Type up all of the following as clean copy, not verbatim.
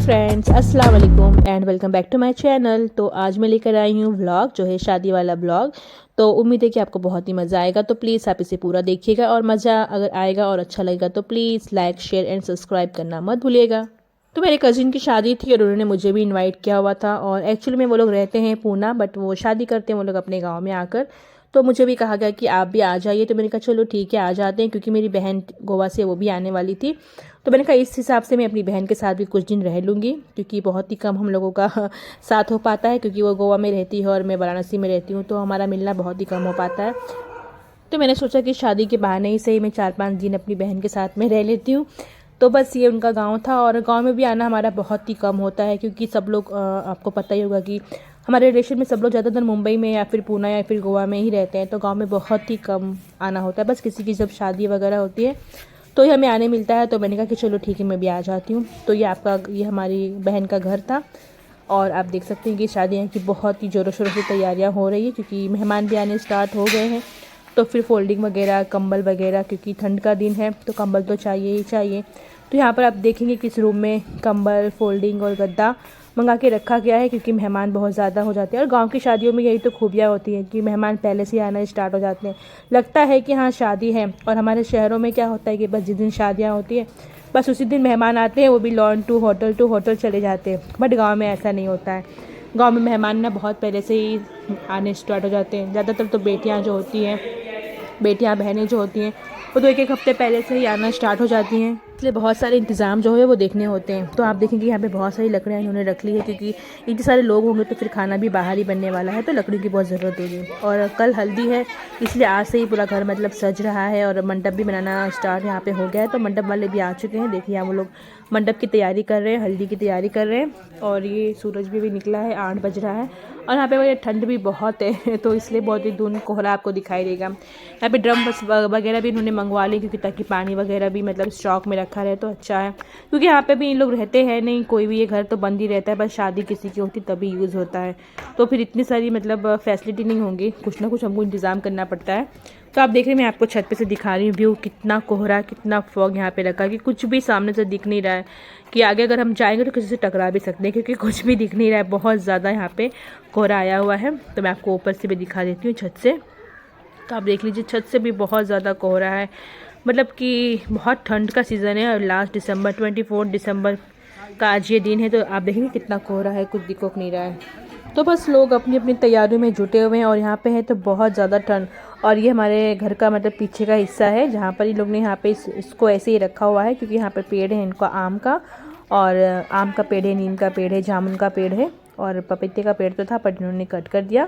Friends, अस्सलाम वालेकुम and welcome back to my channel. तो आज मैं लेकर आई हूँ व्लॉग जो है शादी वाला व्लॉग। तो उम्मीद है कि आपको बहुत ही मज़ा आएगा। तो प्लीज़ आप इसे पूरा देखिएगा और मज़ा अगर आएगा और अच्छा लगेगा तो please like share and subscribe करना मत भूलिएगा। तो मेरे कज़िन की शादी थी और उन्होंने मुझे भी इनवाइट किया हुआ था। और एक्चुअली में वो लोग रहते हैं पूना, बट वो शादी करते हैं वो लोग अपने गाँव में आकर। तो मुझे भी कहा गया कि आप भी आ जाइए। तो मैंने कहा चलो ठीक है आ जाते हैं, क्योंकि मेरी बहन गोवा से वो भी आने वाली थी। तो मैंने कहा इस हिसाब से मैं अपनी बहन के साथ भी कुछ दिन रह लूँगी, क्योंकि बहुत ही कम हम लोगों का साथ हो पाता है, क्योंकि वो गोवा में रहती है और मैं वाराणसी में रहती हूँ। तो हमारा मिलना बहुत ही कम हो पाता है। तो मैंने सोचा कि शादी के बहाने ही सही मैं 4-5 दिन अपनी बहन के साथ में रह लेती हूँ। तो बस ये उनका गांव था, और गांव में भी आना हमारा बहुत ही कम होता है, क्योंकि सब लोग आपको पता ही होगा कि हमारे रिलेशन में सब लोग ज़्यादातर मुंबई में या फिर पूना या फिर गोवा में ही रहते हैं। तो गांव में बहुत ही कम आना होता है, बस किसी की जब शादी वगैरह होती है तो ही हमें आने मिलता है। तो मैंने कहा कि चलो ठीक है मैं भी आ जाती हूँ। तो ये हमारी बहन का घर था, और आप देख सकते हैं कि शादियाँ की बहुत ही ज़ोरों शोरों से तैयारियाँ हो रही है, क्योंकि मेहमान भी आने स्टार्ट हो गए हैं। तो फिर फोल्डिंग वगैरह, कंबल वगैरह, क्योंकि ठंड का दिन है तो कंबल तो चाहिए ही चाहिए। तो यहाँ पर आप देखेंगे किस रूम में कंबल, फोल्डिंग और गद्दा मंगा के रखा गया है, क्योंकि मेहमान बहुत ज़्यादा हो जाते हैं। और गांव की शादियों में यही तो खूबियाँ होती हैं कि मेहमान पहले से ही आना स्टार्ट हो जाते हैं। लगता है कि हाँ शादी है। और हमारे शहरों में क्या होता है कि बस जिस दिन शादियाँ होती हैं बस उसी दिन मेहमान आते हैं, वो भी लॉन टू होटल चले जाते हैं। बट गाँव में ऐसा नहीं होता है। गाँव में मेहमान ना बहुत पहले से ही आने स्टार्ट हो जाते हैं। ज़्यादातर तो बेटियाँ जो होती हैं, बेटियां बहनें जो होती हैं, वो तो एक हफ्ते पहले से ही आना स्टार्ट हो जाती हैं। इसलिए बहुत सारे इंतज़ाम जो है वो देखने होते हैं। तो आप देखेंगे यहाँ पे बहुत सारी लकड़ियाँ इन्होंने रख ली है, क्योंकि इतने सारे लोग होंगे तो फिर खाना भी बाहर ही बनने वाला है, तो लकड़ी की बहुत ज़रूरत होगी। और कल हल्दी है, इसलिए आज से ही पूरा घर मतलब सज रहा है, और मंडप भी बनाना स्टार्ट यहाँ पे हो गया है। तो मंडप वाले भी आ चुके हैं। देखिए यहाँ वो लोग मंडप की तैयारी कर रहे हैं, हल्दी की तैयारी कर रहे हैं। और ये सूरज भी निकला है, 8 बज रहा है, और यहाँ पे ठंड भी बहुत है तो इसलिए बहुत ही धुंध कोहरा आपको दिखाई देगा। यहाँ पे ड्रम वगैरह भी इन्होंने मंगवा ली, क्योंकि ताकि पानी वगैरह भी मतलब स्टॉक में रखा रहे तो अच्छा है। क्योंकि यहाँ पे भी इन लोग रहते हैं नहीं, कोई भी ये घर तो बंद ही रहता है, बस शादी किसी की होती तभी यूज़ होता है। तो फिर इतनी सारी मतलब फैसिलिटी नहीं होंगी, कुछ ना कुछ हमको इंतज़ाम करना पड़ता है। तो आप देख रहे हैं, मैं आपको छत पे से दिखा रही हूँ व्यू, कितना कोहरा, कितना फॉग यहाँ पे रखा है कि कुछ भी सामने से दिख नहीं रहा है, कि आगे अगर हम जाएंगे तो किसी से टकरा भी सकते हैं, क्योंकि कुछ भी दिख नहीं रहा है। बहुत ज़्यादा यहाँ पे कोहरा आया हुआ है। तो मैं आपको ऊपर से भी दिखा देती हूँ छत से। तो आप देख लीजिए छत से भी बहुत ज़्यादा कोहरा है, मतलब कि बहुत ठंड का सीज़न है। और लास्ट दिसंबर 24 दिसंबर का आज ये दिन है। तो आप देखेंगे कितना कोहरा है, कुछ दिख नहीं रहा है। तो बस लोग अपनी अपनी तैयारियों में जुटे हुए हैं, और यहाँ पे है तो बहुत ज़्यादा ठंड। और ये हमारे घर का मतलब पीछे का हिस्सा है, जहाँ पर ये लोग ने यहाँ पे इसको ऐसे ही रखा हुआ है, क्योंकि यहाँ पर पेड़ है इनका आम का, और आम का पेड़ है, नीम का पेड़ है, जामुन का पेड़ है, और पपीते का पेड़ तो था पर इन्होंने कट कर दिया।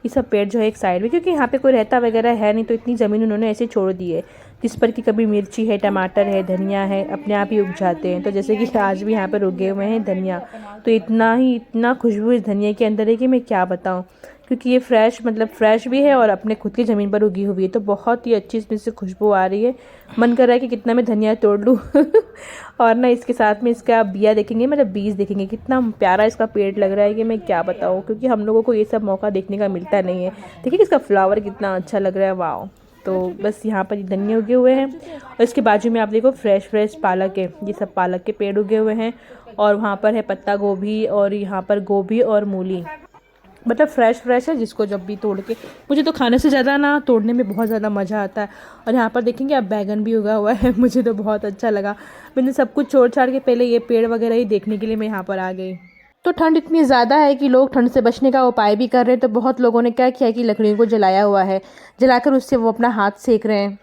ये सब पेड़ जो है एक साइड में, क्योंकि यहाँ पे कोई रहता वगैरह है नहीं, तो इतनी ज़मीन उन्होंने ऐसे छोड़ दी है, जिस पर कि कभी मिर्ची है, टमाटर है, धनिया है, अपने आप ही उग जाते हैं। तो जैसे कि आज भी यहाँ पर उगे हुए हैं धनिया। तो इतना खुशबू इस धनिया के अंदर है कि मैं क्या बताऊँ, क्योंकि ये फ्रेश भी है और अपने खुद की ज़मीन पर उगी हुई है। तो बहुत ही अच्छी इसमें से खुशबू आ रही है। मन कर रहा है कि कितना मैं धनिया तोड़ लूँ और ना इसके साथ में इसका बिया देखेंगे, मतलब बीज देखेंगे, कितना प्यारा इसका पेड़ लग रहा है कि मैं क्या बताऊँ, क्योंकि हम लोगों को ये सब मौका देखने का मिलता नहीं है। देखिए इसका फ्लावर कितना अच्छा लग रहा है, वाह। तो बस यहाँ पर धनिया उगे हुए हैं, और इसके बाजू में आप देखो फ्रेश पालक है, ये सब पालक के पेड़ उगे हुए हैं। और वहाँ पर है पत्ता गोभी, और यहाँ पर गोभी और मूली, मतलब फ्रेश है, जिसको जब भी तोड़ के, मुझे तो खाने से ज़्यादा ना तोड़ने में बहुत ज़्यादा मज़ा आता है। और यहाँ पर देखेंगे अब बैगन भी उगा हुआ है मुझे तो बहुत अच्छा लगा। मैंने सब कुछ छोड़ छाड़ के पहले ये पेड़ वगैरह ही देखने के लिए मैं यहाँ पर आ गई। तो ठंड इतनी ज़्यादा है कि लोग ठंड से बचने का उपाय भी कर रहे हैं। तो बहुत लोगों ने क्या किया कि लकड़ियों को जलाया हुआ है, जलाकर उससे वो अपना हाथ सेक रहे हैं,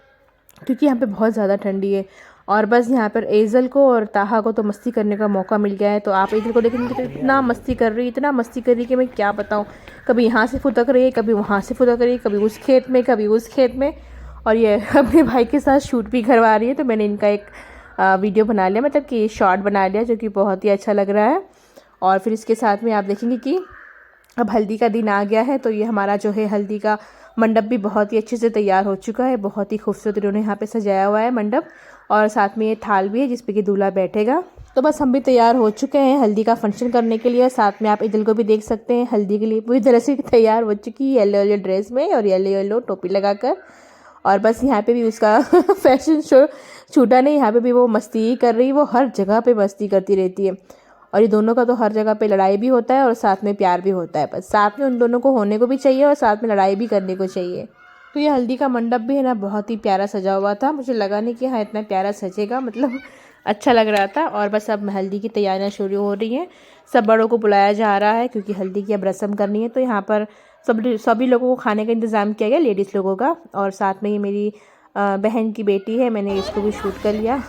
क्योंकि यहाँ पे बहुत ज़्यादा ठंडी है। और बस यहाँ पर एज़ल को और ताहा को तो मस्ती करने का मौका मिल गया है। तो आप एज़ल को देखेंगे तो इतना मस्ती कर रही कि मैं क्या बताऊँ, कभी यहाँ से फुदक रही है, कभी वहाँ से फुदक रही है, कभी उस खेत में, कभी उस खेत में। और ये अपने भाई के साथ शूट भी करवा रही है। तो मैंने इनका एक वीडियो बना लिया, मतलब कि शॉर्ट बना लिया, जो कि बहुत ही अच्छा लग रहा है। और फिर इसके साथ में आप देखेंगे कि अब हल्दी का दिन आ गया है। तो ये हमारा जो है हल्दी का मंडप भी बहुत ही अच्छे से तैयार हो चुका है। बहुत ही खूबसूरत इन्होंने यहाँ पे सजाया हुआ है मंडप, और साथ में ये थाल भी है जिस पे कि दूल्हा बैठेगा। तो बस हम भी तैयार हो चुके हैं हल्दी का फंक्शन करने के लिए। साथ में आप इदल को भी देख सकते हैं, हल्दी के लिए पूरी तरह से तैयार हो चुकी है, येलो ड्रेस में और येलो टोपी लगाकर। और बस यहाँ पे भी उसका फैशन शो छूटा नहीं, यहाँ पे भी वो मस्ती ही कर रही है, वो हर जगह पे मस्ती करती रहती है। और ये दोनों का तो हर जगह पे लड़ाई भी होता है और साथ में प्यार भी होता है, बस साथ में उन दोनों को होने को भी चाहिए और साथ में लड़ाई भी करने को चाहिए। तो ये हल्दी का मंडप भी है ना बहुत ही प्यारा सजा हुआ था, मुझे लगा नहीं कि हाँ इतना प्यारा सजेगा, मतलब अच्छा लग रहा था। और बस अब हल्दी की तैयारियां शुरू हो रही हैं, सब बड़ों को बुलाया जा रहा है क्योंकि हल्दी की अब रस्म करनी है। तो यहाँ पर सभी लोगों को खाने का इंतज़ाम किया गया, लेडीज़ लोगों का। और साथ में ये मेरी बहन की बेटी है, मैंने इसको भी शूट कर लिया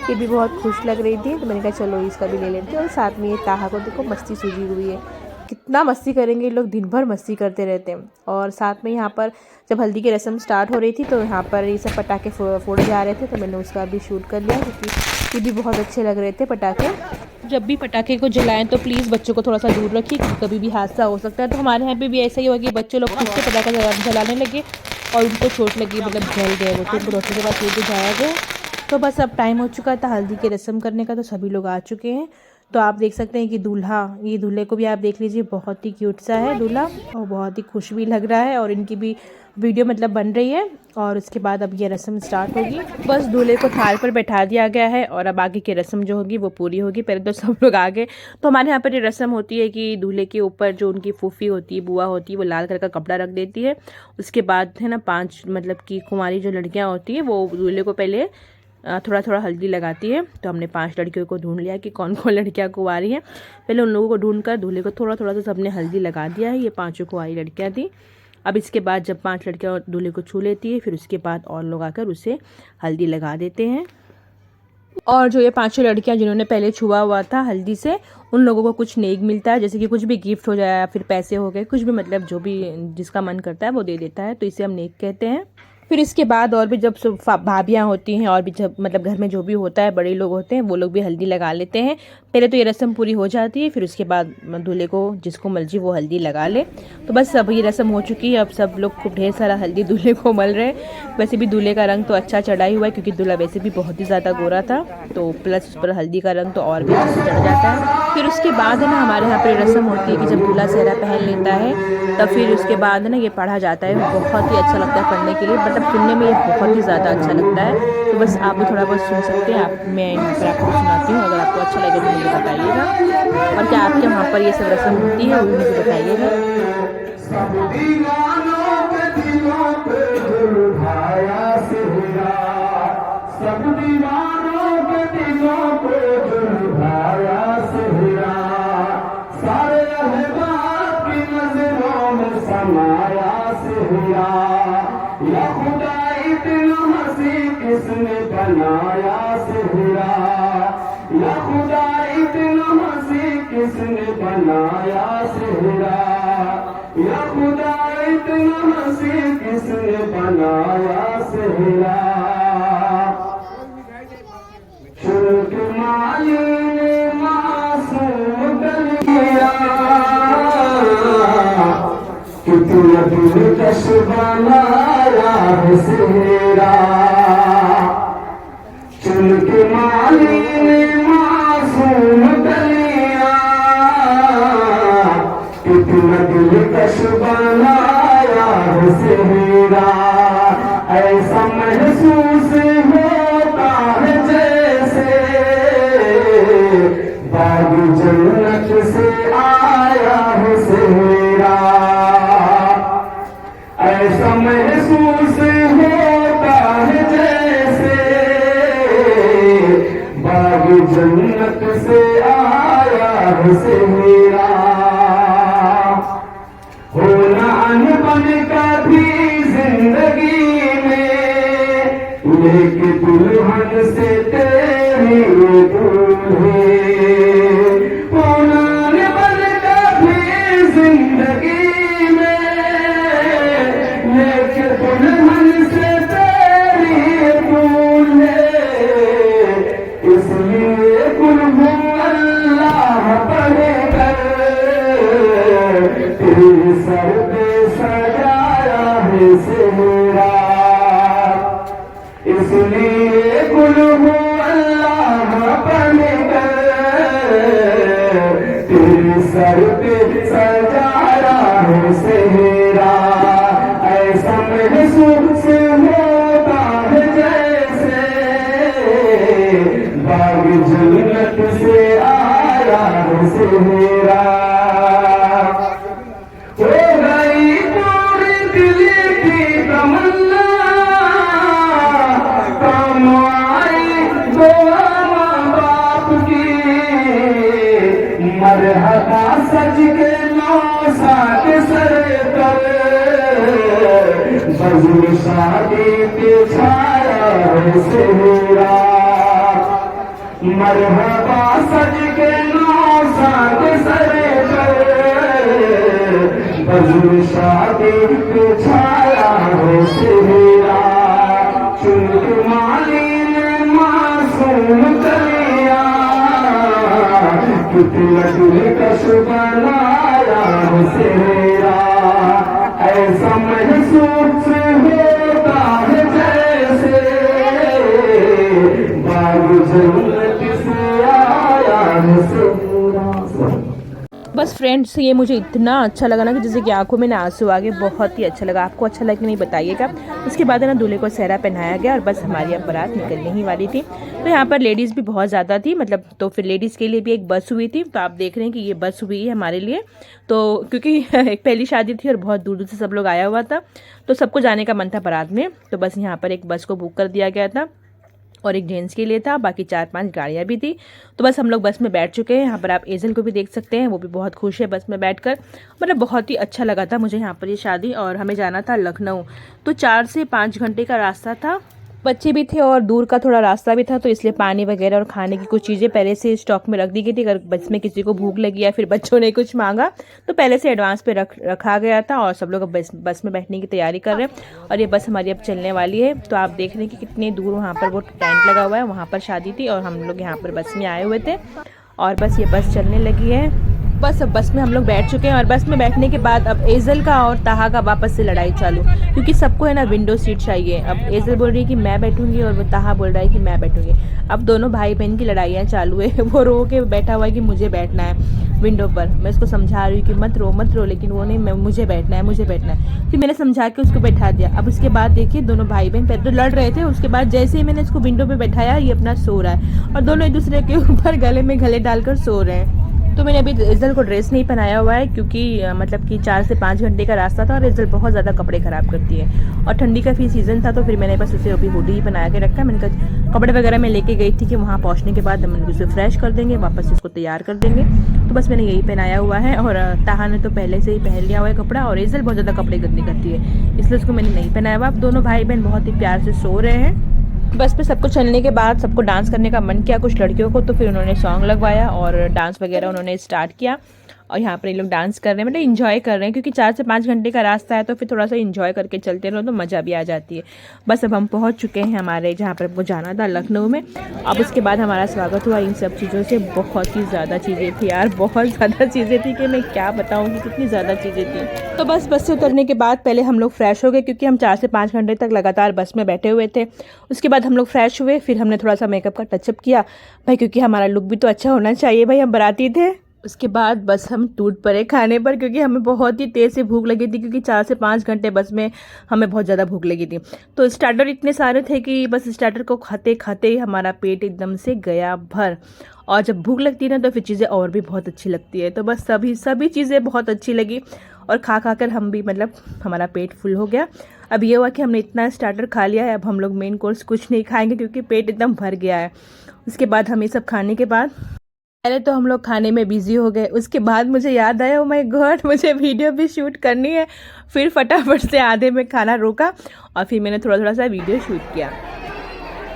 ये भी बहुत खुश लग रही थी, तो मैंने कहा चलो इसका भी ले लेते हैं। और साथ में ये ताहा को देखो मस्ती सूझी हुई है, कितना मस्ती करेंगे ये लोग, दिन भर मस्ती करते रहते हैं। और साथ में यहाँ पर जब हल्दी की रस्म स्टार्ट हो रही थी तो यहाँ पर ये सब पटाखे फोड़े जा रहे थे, तो मैंने उसका भी शूट कर लिया क्योंकि ये भी बहुत अच्छे लग रहे थे पटाखे। जब भी पटाखे को जलाएं तो प्लीज़ बच्चों को थोड़ा सा दूर रखिए क्योंकि कभी भी हादसा हो सकता है। तो हमारे यहाँ पे भी ऐसा ही हुआ कि बच्चे लोग खुद से पटाखा जलाने लगे और उनको चोट लगी, मतलब जल गए वो, तो उनको डॉक्टर के पास लेके जाया गया। तो बस अब टाइम हो चुका था हल्दी की रस्म करने का, तो सभी लोग आ चुके हैं। तो आप देख सकते हैं कि ये दूल्हे को भी आप देख लीजिए, बहुत ही क्यूट सा है दूल्हा और बहुत ही खुश भी लग रहा है। और इनकी भी वीडियो मतलब बन रही है। और उसके बाद अब ये रस्म स्टार्ट होगी, बस दूल्हे को थाल पर बैठा दिया गया है और अब आगे की रस्म जो होगी वो पूरी होगी। पहले तो सब लोग आ गए। तो हमारे यहाँ पर ये रस्म होती है कि दूल्हे के ऊपर जो उनकी फूफी होती है, बुआ होती है, वो लाल कलर का कपड़ा रख देती है। उसके बाद है ना 5 मतलब कि कुंवारी जो लड़कियाँ होती है वो दूल्हे को पहले थोड़ा थोड़ा हल्दी लगाती है। तो हमने 5 लड़कियों को ढूंढ लिया कि कौन कौन लड़कियां कुंवारी हैं। पहले उन लोगों को ढूंढ कर दूल्हे को थोड़ा थोड़ा सा सबने हल्दी लगा दिया है। ये 5 कुंवारी लड़कियां थी। अब इसके बाद जब 5 लड़कियां दूल्हे को छू लेती है, फिर उसके बाद और लोग आकर उसे हल्दी लगा देते हैं। और जो ये 5 लड़कियां जिन्होंने पहले छुआ हुआ था हल्दी से, उन लोगों को कुछ नेक मिलता है, जैसे कि कुछ भी गिफ्ट हो जाए या फिर पैसे हो गए, कुछ भी मतलब जो भी जिसका मन करता है वो दे देता है, तो इसे हम नेक कहते हैं। फिर इसके बाद और भी जब भाभियाँ होती हैं और भी जब मतलब घर में जो भी होता है, बड़े लोग होते हैं, वो लोग भी हल्दी लगा लेते हैं। पहले तो ये रस्म पूरी हो जाती है, फिर उसके बाद दूल्हे को जिसको मर्जी वो हल्दी लगा ले। तो बस अब ये रस्म हो चुकी है, अब सब लोग खूब ढेर सारा हल्दी दूल्हे को मल रहे हैं। वैसे भी दूल्हे का रंग तो अच्छा चढ़ा ही हुआ है क्योंकि दूल्हा वैसे भी बहुत ही ज़्यादा गोरा था, तो प्लस उस पर हल्दी का रंग तो और भी अच्छे से चढ़ जाता है। फिर उसके बाद है ना हमारे यहाँ पर रस्म होती है कि जब दूल्हा सेहरा पहन लेता है तब फिर उसके बाद है ना ये पढ़ा जाता है। बहुत ही अच्छा लगता है पढ़ने के लिए, मतलब सुनने में ये बहुत ही ज़्यादा अच्छा लगता है। तो बस आप भी थोड़ा बहुत सुन सकते हैं, मैं यहाँ पर आपको सुनाती हूँ। अगर आपको अच्छा लगे तो मुझे बताइएगा, और क्या आपके वहाँ पर ये सब रस्म होती है वो भी मुझे बताइएगा। किसने बनाया सेहरा, या खुदा इतना हंसी किसने बनाया सेहरा, या खुदा इतना हंसी किसने बनाया सेहरा। शुल्क माली ने मासूम गलिया, कितना दिलकश बनाया है सेहरा। चुनके माली ने मासूम गलियां, कितना दिलकश बनाया है सेहरा। ऐसा महसूस होता है जैसे बाग जन्नत से आया है सेहरा। ऐसा महसूस होता है जैसे बाग जन्नत से आया है सेहरा। होना अनबन का भी जिंदगी में, लेके दुल्हन से तेरी दूल्हे। होना अनबन का भी जिंदगी में, लेके दुल्हन से तेरी दूल्हे। इसलिए कुल्हू अल्लाह पढ़कर तेरे सर पे सजाया है सेहरा। इसलिए कुल्हू अल्लाह पढ़कर तेरे सर पे सजाया है सेहरा। ऐसा महसूस होता है जैसे बाग जन्नत से आया के 9 साल सर पर बज़ुर शादी पे छाया है सेहरा। मरहबा सज के 9 साल सर पर बज़ुर शादी पे छाया है सेहरा। चुनक माली ने मासूम कलिया कितना दिलकश बनाया है सेहरा। ऐसा महसूस होता है जैसे बाग जन्नत से आया है सेहरा। बस फ्रेंड्स, ये मुझे इतना अच्छा लगा ना कि जैसे कि आंखों में ना आंसू आ गए। बहुत ही अच्छा लगा। आपको अच्छा लगा कि नहीं बताइएगा। उसके बाद है ना दूल्हे को सेहरा पहनाया गया और बस हमारी अब बारात निकलने ही वाली थी। तो यहाँ पर लेडीज़ भी बहुत ज़्यादा थी, मतलब तो फिर लेडीज़ के लिए भी एक बस हुई थी। तो आप देख रहे हैं कि ये बस हुई है हमारे लिए। तो क्योंकि एक पहली शादी थी और बहुत दूर दूर से सब लोग आया हुआ था, तो सबको जाने का मन था बारात में। तो बस यहाँ पर एक बस को बुक कर दिया गया था और एक जेंट्स के लिए था, बाकी 4-5 गाड़ियाँ भी थी। तो बस हम लोग बस में बैठ चुके हैं। यहाँ पर आप एजल को भी देख सकते हैं, वो भी बहुत खुश है बस में बैठकर। मतलब बहुत ही अच्छा लगा था मुझे यहाँ पर ये शादी। और हमें जाना था लखनऊ, तो 4 से 5 घंटे का रास्ता था। बच्चे भी थे और दूर का थोड़ा रास्ता भी था, तो इसलिए पानी वगैरह और खाने की कुछ चीज़ें पहले से स्टॉक में रख दी गई थी। अगर बस में किसी को भूख लगी या फिर बच्चों ने कुछ मांगा तो पहले से एडवांस पे रखा गया था। और सब लोग अब बस में बैठने की तैयारी कर रहे हैं और ये बस हमारी अब चलने वाली है। तो आप देख रहे हैं कि कितनी दूर वहाँ पर वो टेंट लगा हुआ है, वहाँ पर शादी थी और हम लोग यहाँ पर बस में आए हुए थे। और बस ये बस चलने लगी है। बस अब बस में हम लोग बैठ चुके हैं और बस में बैठने के बाद अब एजल का और ताहा का वापस से लड़ाई चालू, क्योंकि सबको है ना विंडो सीट चाहिए। अब एजल बोल रही है कि मैं बैठूंगी और वो ताहा बोल रहा है कि मैं बैठूंगी। अब दोनों भाई बहन की लड़ाइयाँ चालू है। वो रो के बैठा हुआ है कि मुझे बैठना है विंडो पर। मैं उसको समझा रही हूँ कि मत रो, लेकिन वो नहीं, मुझे बैठना है। फिर मैंने समझा के उसको बैठा दिया। अब उसके बाद देखिए दोनों भाई बहन पहले तो लड़ रहे थे, उसके बाद जैसे ही मैंने इसको विंडो पर बैठाया ये अपना सो रहा है और दोनों एक दूसरे के ऊपर गले में गले डालकर सो रहे हैं। तो मैंने अभी इज़ल को ड्रेस नहीं पहनाया हुआ है, क्योंकि मतलब कि 4 से 5 घंटे का रास्ता था और इज़ल बहुत ज़्यादा कपड़े ख़राब करती है और ठंडी का भी सीज़न था। तो फिर मैंने बस उसे अभी हुडी ही बना के रखा। मैंने कहा कपड़े वगैरह मैं लेके गई थी कि वहाँ पहुँचने के बाद हम उसे फ्रेश कर देंगे, वापस इसको तैयार कर देंगे। तो बस मैंने यही पहनाया हुआ है। और ताहा ने तो पहले से ही पहन लिया हुआ है कपड़ा और इज़ल बहुत ज़्यादा कपड़े गंदे करती है, इसलिए उसको मैंने नहीं पहनाया हुआ। अब दोनों भाई बहन बहुत ही प्यार से सो रहे हैं। बस पे सबको चलने के बाद सबको डांस करने का मन किया कुछ लड़कियों को, तो फिर उन्होंने सॉन्ग लगवाया और डांस वगैरह उन्होंने स्टार्ट किया। और यहाँ पर ये लोग डांस कर रहे हैं, मतलब इंजॉय कर रहे हैं, क्योंकि 4 से 5 घंटे का रास्ता है तो फिर थोड़ा सा इंजॉय करके चलते रहो तो मज़ा भी आ जाती है। बस अब हम पहुँच चुके हैं हमारे जहाँ पर हमको जाना था, लखनऊ में। अब उसके बाद हमारा स्वागत हुआ इन सब चीज़ों से। बहुत ही ज़्यादा चीज़ें थी यार, बहुत ज़्यादा चीज़ें थी कि मैं क्या बताऊँ कि कितनी ज़्यादा चीज़ें थी। तो बस से उतरने के बाद पहले हम लोग फ्रेश हो गए, क्योंकि हम 4 से 5 घंटे तक लगातार बस में बैठे हुए थे। उसके बाद हम लोग फ्रेश हुए, फिर हमने थोड़ा सा मेकअप का टचअप किया भाई, क्योंकि हमारा लुक भी तो अच्छा होना चाहिए भाई, हम बाराती थे। उसके बाद बस हम टूट पड़े खाने पर, क्योंकि हमें बहुत ही तेज़ से भूख लगी थी, क्योंकि 4 से 5 घंटे बस में हमें बहुत ज़्यादा भूख लगी थी। तो स्टार्टर इतने सारे थे कि बस स्टार्टर को खाते खाते ही हमारा पेट एकदम से गया भर। और जब भूख लगती है ना तो फिर चीज़ें और भी बहुत अच्छी लगती है। तो बस सभी चीज़ें बहुत अच्छी लगी और खा कर हम भी, मतलब हमारा पेट फुल हो गया। अब ये हुआ कि हमने इतना स्टार्टर खा लिया है, अब हम लोग मेन कोर्स कुछ नहीं खाएंगे क्योंकि पेट एकदम भर गया है। उसके बाद हम ये सब खाने के बाद पहले तो हम लोग खाने में बिजी हो गए। उसके बाद मुझे याद आया, ओ माय गॉड, मुझे वीडियो भी शूट करनी है। फिर फटाफट से आधे में खाना रोका और फिर मैंने थोड़ा सा वीडियो शूट किया।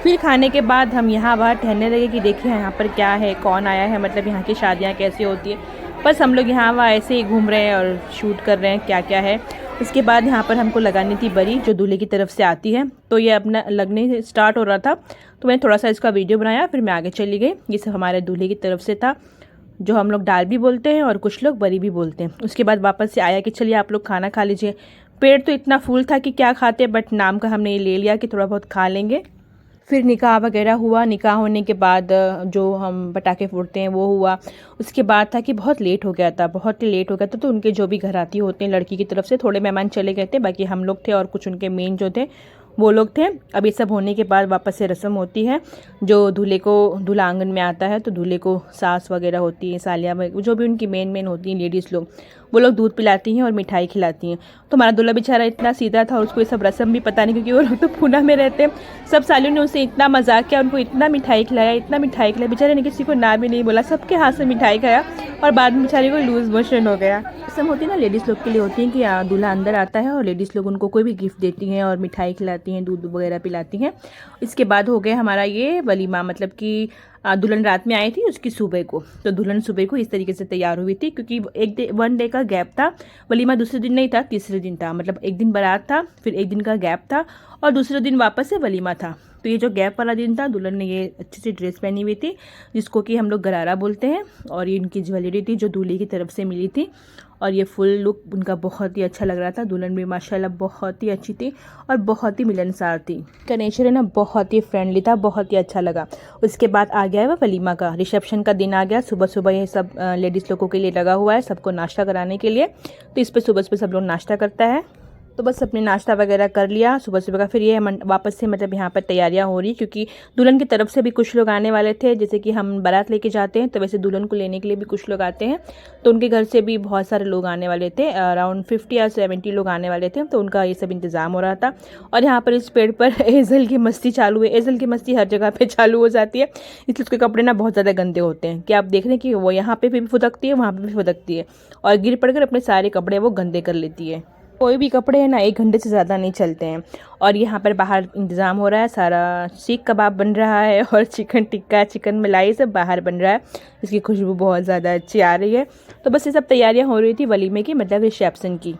फिर खाने के बाद हम यहाँ वहाँ ठहरने लगे कि देखिए यहाँ पर क्या है, कौन आया है, मतलब यहाँ की शादियाँ कैसी होती है। बस हम लोग यहाँ वहाँ ऐसे ही घूम रहे हैं और शूट कर रहे हैं क्या क्या है। उसके बाद यहाँ पर हमको लगानी थी बरी, जो दूल्हे की तरफ से आती है। तो ये अपना लगने स्टार्ट हो रहा था, तो मैंने थोड़ा सा इसका वीडियो बनाया, फिर मैं आगे चली गई। ये सब हमारे दूल्हे की तरफ से था, जो हम लोग डाल भी बोलते हैं और कुछ लोग बरी भी बोलते हैं। उसके बाद वापस से आया कि चलिए आप लोग खाना खा लीजिए। पेट तो इतना फुल था कि क्या खाते, बट नाम का हमने ये ले लिया कि थोड़ा बहुत खा लेंगे। फिर निकाह वगैरह हुआ। निकाह होने के बाद जो हम पटाखे फोड़ते हैं वो हुआ। उसके बाद था कि बहुत लेट हो गया था, बहुत ही लेट हो गया था। तो उनके जो भी घराती होते हैं लड़की की तरफ से, थोड़े मेहमान चले गए थे, बाकी हम लोग थे और कुछ उनके मेन जो थे वो लोग थे। अब ये सब होने के बाद वापस से रस्म होती है, जो दूल्हे को, दूल्हा आंगन में आता है तो दूल्हे को सास वगैरह होती है, सालिया, जो भी उनकी मेन होती हैं लेडीज़ लोग, वो लोग दूध पिलाती हैं और मिठाई खिलाती हैं। तो हमारा दूल्हा बेचारा इतना सीधा था और उसको ये सब रस्म भी पता नहीं, क्योंकि वो लोग तो पूना में रहते हैं। सब सालों ने उसे इतना मजाक किया, उनको इतना मिठाई खिलाया, इतना मिठाई खिलाया, बेचारे ने किसी को ना भी नहीं बोला, सबके हाथ से मिठाई खाया और बाद में बेचारे को लूज मोशन हो गया। रस्म होती है ना, लेडीज़ लोग के लिए होती है कि दूल्हा अंदर आता है और लेडीज़ लोग उनको कोई भी गिफ्ट देती हैं और मिठाई खिलाती हैं, दूध वगैरह पिलाती हैं। इसके बाद हो गया हमारा ये वलीमा, मतलब कि दुल्हन रात में आई थी, उसकी सुबह को, तो दुल्हन सुबह को इस तरीके से तैयार हुई थी, क्योंकि वन डे का गैप था। वलीमा दूसरे दिन नहीं था, तीसरे दिन था, मतलब एक दिन बारात था, फिर एक दिन का गैप था और दूसरे दिन वापस से वलीमा था। तो ये जो गैप वाला दिन था, दुल्हन ने ये अच्छी सी ड्रेस पहनी हुई थी जिसको कि हम लोग गरारा बोलते हैं, और ये इनकी ज्वेलरी थी जो दूल्हे की तरफ से मिली थी, और ये फुल लुक उनका बहुत ही अच्छा लग रहा था। दुल्हन भी माशाल्लाह बहुत ही अच्छी थी और बहुत ही मिलनसार थी। का नेचर है ना बहुत ही फ्रेंडली था, बहुत ही अच्छा लगा। उसके बाद आ गया है वह वलीमा का, रिसेप्शन का दिन आ गया। सुबह सुबह ये सब लेडीज़ लोगों के लिए लगा हुआ है, सबको नाश्ता कराने के लिए। तो इस पर सुबह सुबह सब लोग नाश्ता करता है। तो बस अपने नाश्ता वगैरह कर लिया सुबह सुबह का। फिर ये वापस से मतलब यहाँ पर तैयारियाँ हो रही, क्योंकि दुल्हन की तरफ से भी कुछ लोग आने वाले थे। जैसे कि हम बारात लेके जाते हैं तो वैसे दुल्हन को लेने के लिए भी कुछ लोग आते हैं, तो उनके घर से भी बहुत सारे लोग आने वाले थे, अराउंड 50 या 70 लोग आने वाले थे। तो उनका ये सब इंतज़ाम हो रहा था। और यहाँ पर इस पेड़ पर एजल की मस्ती चालू है। एजल की मस्ती हर जगह पर चालू हो जाती है, इसलिए उसके कपड़े ना बहुत ज़्यादा गंदे होते हैं कि आप देख रहे हैं कि वो यहाँ पर भी फुदकती है, वहाँ पर भी फुदकती है और गिर पड़कर अपने सारे कपड़े वो गंदे कर लेती है। कोई भी कपड़े हैं ना 1 घंटे से ज़्यादा नहीं चलते हैं। और यहाँ पर बाहर इंतज़ाम हो रहा है, सारा सीख कबाब बन रहा है और चिकन टिक्का, चिकन मलाई सब बाहर बन रहा है, इसकी खुशबू बहुत ज़्यादा अच्छी आ रही है। तो बस ये सब तैयारियाँ हो रही थी वलीमे की, मतलब रिसेप्शन की।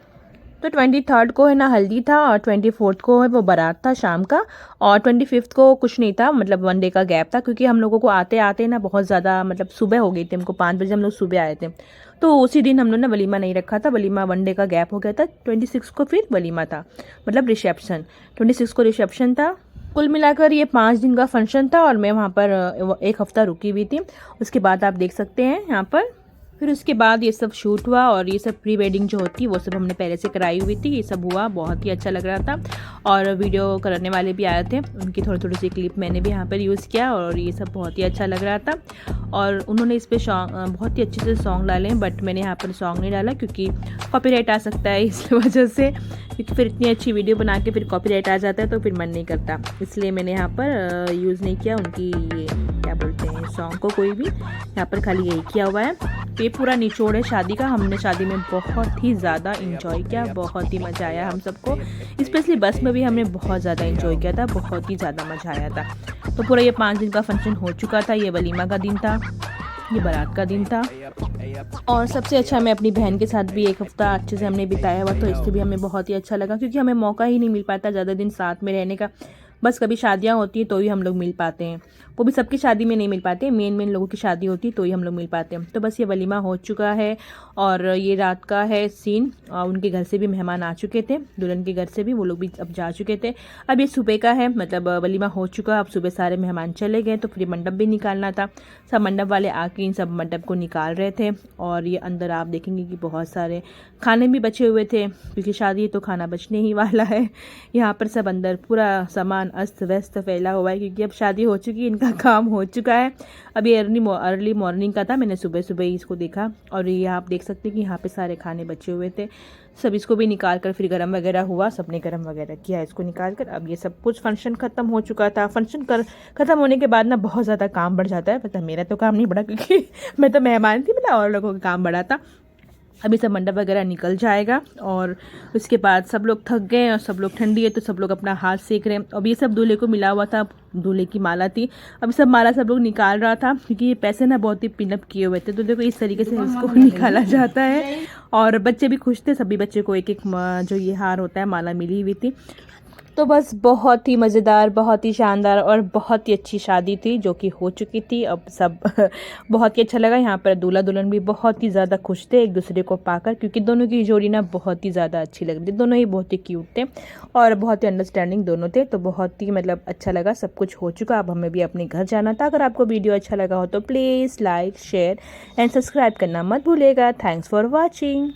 तो 23 को है ना हल्दी था और 24 को है वो बारात था शाम का, और 25 को कुछ नहीं था, मतलब वन डे का गैप था, क्योंकि हम लोगों को आते आते ना बहुत ज़्यादा मतलब सुबह हो गई थी, हमको 5 बजे हम लोग सुबह आए थे। तो उसी दिन हम लोग ने वलीमा नहीं रखा था, वलीमा वन डे का गैप हो गया था। 26 को फिर वलीमा था, मतलब रिसेप्शन। 26 को रिसेप्शन था। कुल मिलाकर ये 5 दिन का फंक्शन था और मैं वहाँ पर 1 हफ्ता रुकी हुई थी। उसके बाद आप देख सकते हैं यहाँ पर। फिर उसके बाद ये सब शूट हुआ और ये सब प्री वेडिंग जो होती है वो सब हमने पहले से कराई हुई थी। ये सब हुआ, बहुत ही अच्छा लग रहा था और वीडियो करने वाले भी आए थे, उनकी थोड़ी थोड़ी सी क्लिप मैंने भी यहाँ पर यूज़ किया और ये सब बहुत ही अच्छा लग रहा था। और उन्होंने इस पर बहुत ही अच्छे से सॉन्ग डाले हैं, बट मैंने यहाँ पर सॉन्ग नहीं डाला क्योंकि कॉपीराइट आ सकता है, इस वजह से, क्योंकि फिर इतनी अच्छी वीडियो बना के फिर कॉपीराइट आ जाता है तो फिर मन नहीं करता, इसलिए मैंने यहाँ पर यूज़ नहीं किया उनकी ये क्या बोलते हैं सॉन्ग को कोई भी। यहाँ पर खाली यही किया हुआ है। ये पूरा निचोड़ है शादी का। हमने शादी में बहुत ही ज़्यादा इंजॉय किया, बहुत ही मज़ा आया हम सबको, स्पेशली बस में भी हमने बहुत ज़्यादा इंजॉय किया था, बहुत ही ज़्यादा मज़ा आया था। तो पूरा ये 5 दिन का फंक्शन हो चुका था। ये वलीमा का दिन था, ये बारात का दिन था, और सबसे अच्छा मैं अपनी बहन के साथ भी 1 हफ्ता अच्छे से हमने बिताया हुआ, तो इससे भी हमें बहुत ही अच्छा लगा, क्योंकि हमें मौका ही नहीं मिल पाता ज़्यादा दिन साथ में रहने का। बस कभी शादियाँ होती हैं तो ही हम लोग मिल पाते हैं, वो भी सबकी शादी में नहीं मिल पाते, मेन लोगों की शादी होती है तो ही हम लोग मिल पाते हैं। तो बस ये वलीमा हो चुका है और ये रात का है सीन। उनके घर से भी मेहमान आ चुके थे, दुल्हन के घर से भी वो लोग भी अब जा चुके थे। अब ये सुबह का है, मतलब वलीमा हो चुका, अब सुबह सारे मेहमान चले गए तो फिर मंडप भी निकालना था। सब मंडप वाले आके इन सब मंडप को निकाल रहे थे। और ये अंदर आप देखेंगे कि बहुत सारे खाने भी बचे हुए थे, क्योंकि शादी तो खाना बचने ही वाला है। यहाँ पर सब अंदर पूरा सामान अस्त व्यस्त फैला हुआ है, क्योंकि अब शादी हो चुकी है, इनका काम हो चुका है। अब ये अर्ली मॉर्निंग का था, मैंने सुबह सुबह ही इसको देखा। और ये आप देख सकते हैं कि यहाँ पे सारे खाने बचे हुए थे, सब इसको भी निकाल कर फिर गरम वगैरह हुआ, सबने गरम वगैरह किया इसको निकाल कर। अब ये सब कुछ फंक्शन ख़त्म हो चुका था। फंक्शन ख़त्म होने के बाद ना बहुत ज़्यादा काम बढ़ जाता है, पता मेरा तो काम नहीं बढ़ा क्योंकि मैं तो मेहमान थी, मतलब और लोगों का काम बढ़ा था। अभी सब मंडप वगैरह निकल जाएगा और उसके बाद सब लोग थक गए और सब लोग ठंडी है तो सब लोग अपना हाथ सेक रहे हैं। अब ये सब दूल्हे को मिला हुआ था, दूल्हे की माला थी, अभी सब माला सब लोग निकाल रहा था, क्योंकि ये पैसे ना बहुत ही पिनअप किए हुए थे, तो देखो इस तरीके से इसको निकाला जाता है। और बच्चे भी खुश थे, सभी बच्चे को एक एक जो ये हार होता है माला मिली हुई थी। तो बस बहुत ही मज़ेदार, बहुत ही शानदार और बहुत ही अच्छी शादी थी जो कि हो चुकी थी। अब सब बहुत ही अच्छा लगा। यहाँ पर दूल्हा दुल्हन भी बहुत ही ज़्यादा खुश थे एक दूसरे को पाकर, क्योंकि दोनों की जोड़ी ना बहुत ही ज़्यादा अच्छी लग रही थी। दोनों ही बहुत ही क्यूट थे और बहुत ही अंडरस्टैंडिंग दोनों थे, तो बहुत ही मतलब अच्छा लगा। सब कुछ हो चुका, अब हमें भी अपने घर जाना था। अगर आपको वीडियो अच्छा लगा हो तो please like, share and subscribe करना मत भूलिएगा। Thanks for watching.